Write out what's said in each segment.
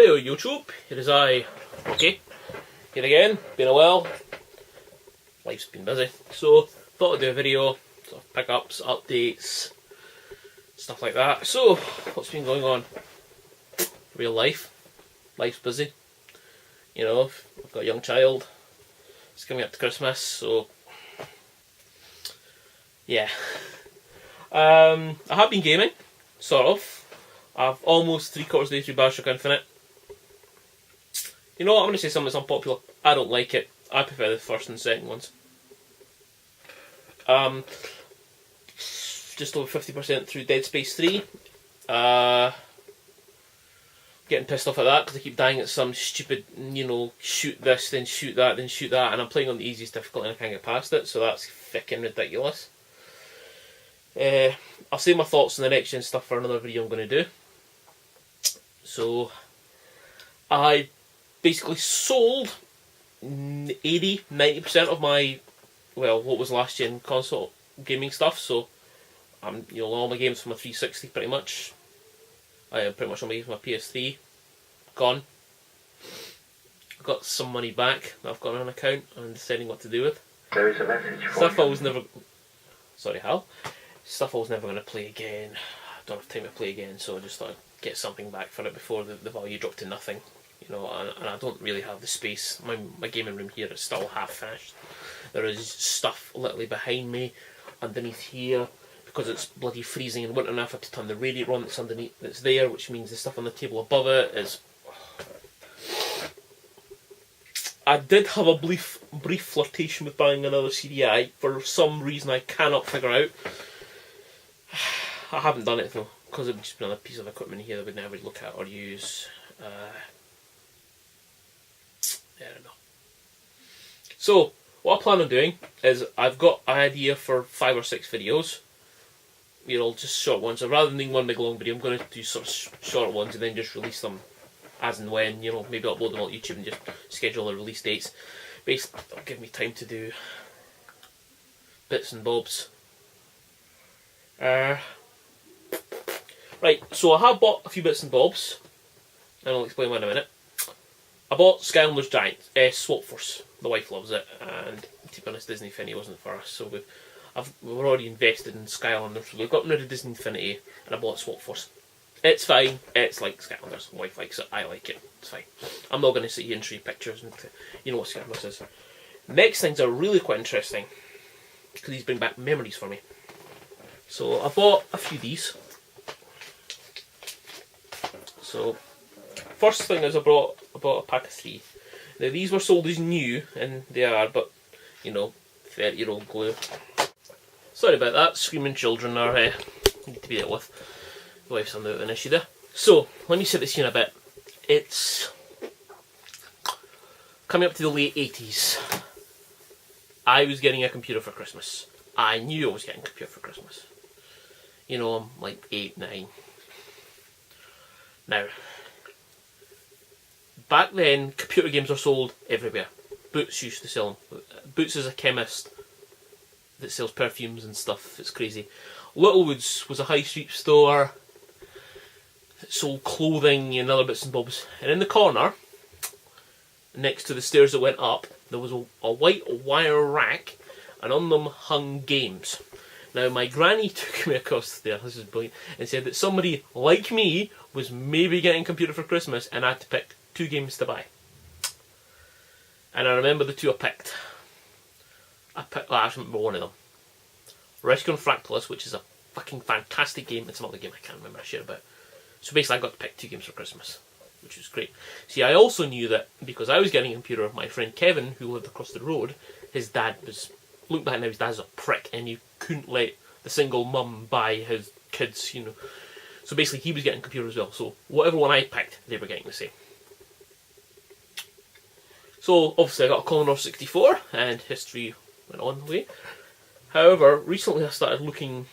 Hello YouTube, it is I, okay, here again, been a while, life's been busy, so thought I'd do a video, sort of pickups, updates, stuff like that. So, what's been going on? Real life, life's busy, you know, I've got a young child, it's coming up to Christmas, so yeah. I have been gaming, sort of. I've almost 3/4 of the way through Bioshock Infinite. You know what, I'm going to say something that's unpopular. I don't like it. I prefer the first and second ones. Just over 50% through Dead Space 3. Getting pissed off at that because I keep dying at some stupid, you know, shoot this, then shoot that, then shoot that, and I'm playing on the easiest difficulty and I can't get past it, so that's fucking ridiculous. I'll save my thoughts on the next gen stuff for another video I'm going to do. So, I basically sold 80-90% of my, well, what was last gen console gaming stuff. So, you know, all my games from my 360 pretty much. I am pretty much all my games from my PS3 gone. I got some money back that I've got on an account and I'm deciding what to do with. There is a message for Stuff you. I was never. Sorry, Hal. Stuff I was never going to play again. I don't have time to play again, so I just thought I'd get something back for it before the value dropped to nothing. You know, and I don't really have the space. My gaming room here is still half finished. There is stuff literally behind me, underneath here, because it's bloody freezing in winter and I have to turn the radiator on that's underneath, that's there, which means the stuff on the table above it is... I did have a brief flirtation with buying another CDI for some reason I cannot figure out. I haven't done it though, because it would just be another piece of equipment here that we'd never look at or use. I don't know. So, what I plan on doing is I've got an idea for 5 or 6 videos. You know, just short ones. So rather than doing one big long video, I'm going to do sort of short ones and then just release them as and when. You know, maybe upload them on YouTube and just schedule the release dates. Basically, it'll give me time to do bits and bobs. Right, so I have bought a few bits and bobs, and I'll explain why in a minute. I bought Skylanders Giant, Swap Force. The wife loves it, and to be honest, Disney Infinity wasn't for us, so we've already invested in Skylanders, so we've gotten rid of Disney Infinity, and I bought Swap Force. It's fine, it's like Skylanders, my wife likes it, I like it, it's fine. I'm not going to sit here and show you pictures, and you know what Skylanders is. Next things are really quite interesting, because these bring back memories for me. So I bought a few of these. So, first thing is I bought a pack of 3. Now these were sold as new, and they are, but, you know, 30-year-old glue. Sorry about that, screaming children are need to be dealt with. The wife's under an issue there. So, let me set this here in a bit. It's coming up to the late 80s. I was getting a computer for Christmas. I knew I was getting a computer for Christmas. You know, I'm like 8, 9. Now, back then, computer games were sold everywhere. Boots used to sell them. Boots is a chemist that sells perfumes and stuff. It's crazy. Littlewoods was a high street store that sold clothing and other bits and bobs. And in the corner, next to the stairs that went up, there was a white wire rack, and on them hung games. Now, my granny took me across there, this is brilliant, and said that somebody like me was maybe getting a computer for Christmas and I had to pick 2 games to buy. And I remember the 2 I picked. I actually remember one of them. Rescue on Fractalus, which is a fucking fantastic game. It's another game I can't remember I shared about. So basically I got to pick 2 games for Christmas, which was great. See, I also knew that because I was getting a computer, my friend Kevin, who lived across the road, his dad was... Look back now, his dad's a prick, and you couldn't let the single mum buy his kids, you know. So basically, he was getting a computer as well. So whatever one I picked, they were getting the same. So obviously, I got a Commodore 64, and history went on the way. However, recently I started looking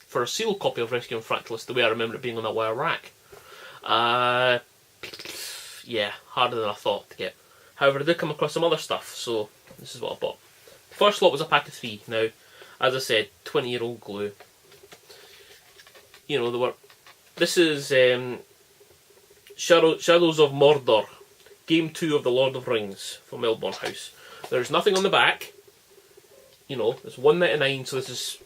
for a sealed copy of Rescue on Fractalus, the way I remember it being on that wire rack. Yeah, harder than I thought to get. However, I did come across some other stuff, so this is what I bought. First lot was a pack of 3. Now, as I said, 20-year-old glue. You know, there were... This is Shadows of Mordor, Game 2 of the Lord of Rings from Melbourne House. There's nothing on the back. You know, it's £1.99, so this is...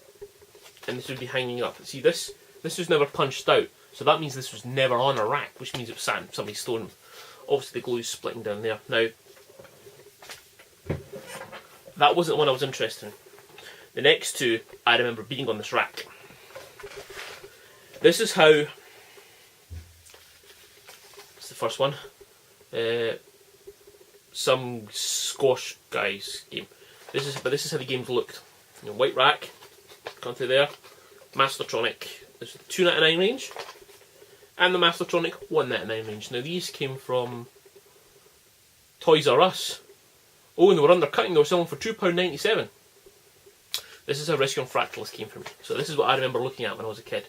And this would be hanging up. See, this was never punched out. So that means this was never on a rack, which means it was sat in somebody's storeroom. Obviously the glue's splitting down there. Now, that wasn't one I was interested in. The next two, I remember being on this rack. This is how... What's the first one? Some squash guy's game. This is how the games looked. You know, white rack, gone through there. Mastertronic, this is the £2.99 range. And the Mastertronic £1.99 range. Now these came from Toys R Us. Oh, and they were undercutting, they were selling for £2.97. This is how Rescue on Fractalus came from me. So this is what I remember looking at when I was a kid.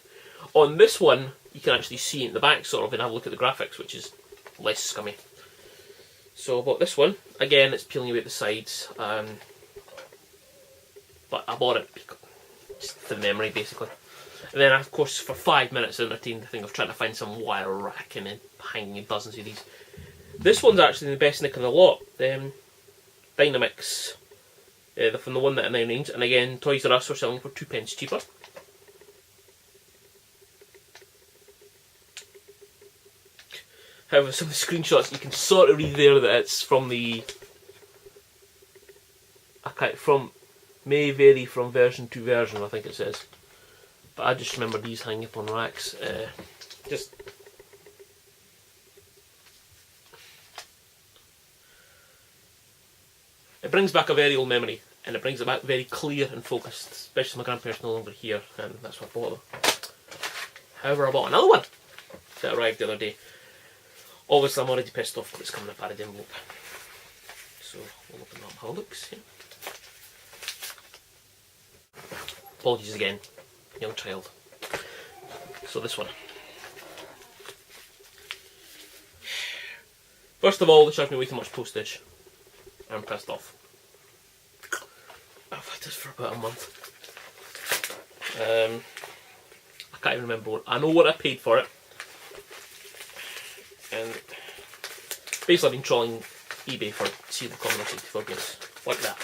On this one, you can actually see it in the back sort of and have a look at the graphics, which is less scummy. So I bought this one. Again, it's peeling away at the sides. But I bought it just for the memory, basically. And then, of course, for 5 minutes I entertained the thing of trying to find some wire rack and then hanging dozens of these. This one's actually the best nick in the lot. Dynamix. From the £1.99 range. And again, Toys R Us were selling for 2p cheaper. However, some of the screenshots, you can sort of read there that it's from the... may vary from version to version, I think it says. But I just remember these hanging up on racks. It brings back a very old memory, and it brings it back very clear and focused, especially my grandparents no longer here, and that's what I bought them. However, I bought another one that arrived the other day. Obviously, I'm already pissed off because it's coming in a padded envelope. So, we'll open up how it looks. Yeah. Apologies again, young child. So this one. First of all, they charged me way too much postage. I'm pissed off. I've had this for about a month. I can't even remember what. I know what I paid for it. And basically I've been trawling eBay for Seal Commodore 64 games. Like that.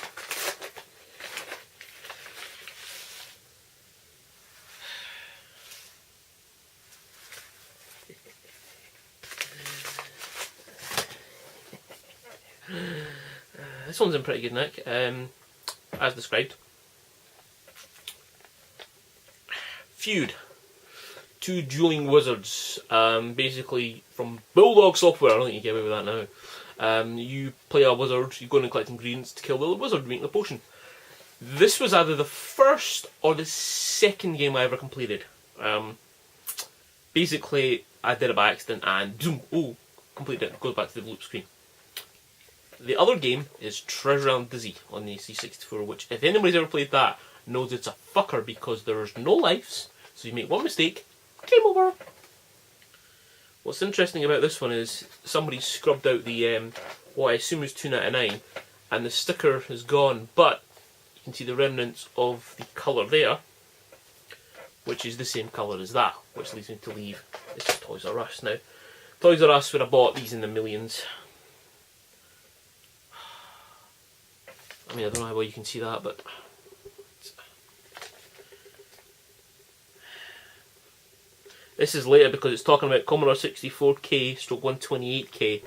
This one's in pretty good nick, as described. Feud. Two dueling wizards, basically from Bulldog Software. I don't think you can get away with that now. You play a wizard, you go in and collect ingredients to kill the wizard, making the potion. This was either the first or the second game I ever completed. Basically, I did it by accident and zoom, oh, completed it, goes back to the loop screen. The other game is Treasure Island Dizzy on the C64, which, if anybody's ever played that, knows it's a fucker because there's no lives, so you make one mistake, game over. What's interesting about this one is somebody scrubbed out the, what I assume is £2.99, and the sticker is gone, but you can see the remnants of the colour there, which is the same colour as that, which leads me to leave. This is Toys R Us now. Toys R Us would have bought these in the millions. I mean, I don't know how well you can see that, but this is later because it's talking about Commodore 64K stroke 128K,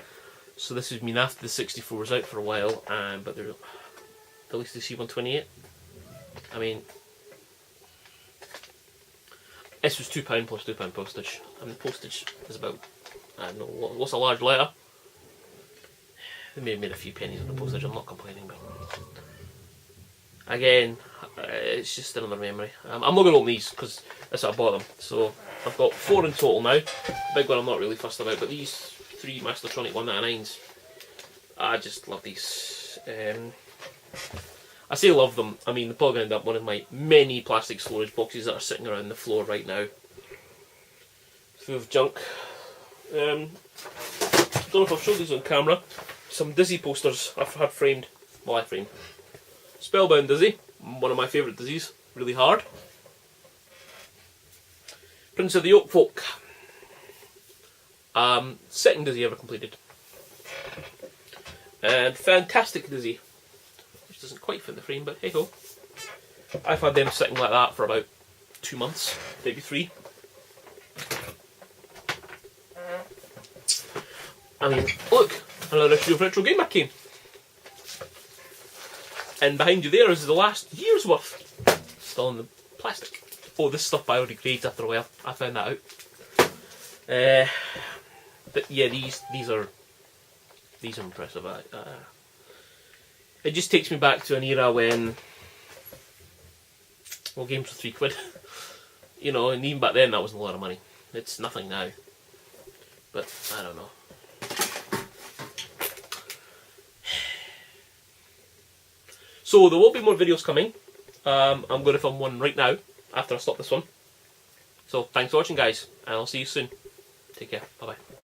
so this would mean after the 64 was out for a while, but they're at least the C128. I mean, this was £2 plus £2 postage, and the postage is about, I don't know, what's a large letter? They may have made a few pennies on the postage, I'm not complaining, but again, it's just another memory. I'm not going to open these because that's how I bought them. So I've got 4 in total now. The big one I'm not really fussed about, but these 3 Mastertronic 199s, I just love these. I say love them, I mean they're probably going to end up one of my many plastic storage boxes that are sitting around the floor right now. Full of junk. Don't know if I've showed these on camera. Some Dizzy posters I've had framed. Well, I framed. Spellbound Dizzy, one of my favourite Dizzies, really hard. Prince of the Oak Folk. Second Dizzy ever completed. And Fantastic Dizzy, which doesn't quite fit in the frame, but hey ho. I've had them sitting like that for about 2 months, maybe 3. I mean, look, another issue of Retro Gamer came. And behind you there is the last year's worth. Still in the plastic. Oh, this stuff biodegrades after a while. I found that out. But yeah, these are impressive. It just takes me back to an era when, well, games were £3. You know, and even back then that wasn't a lot of money. It's nothing now. But I don't know. So there will be more videos coming. I'm going to film one right now after I stop this one. So thanks for watching, guys, and I'll see you soon. Take care. Bye bye.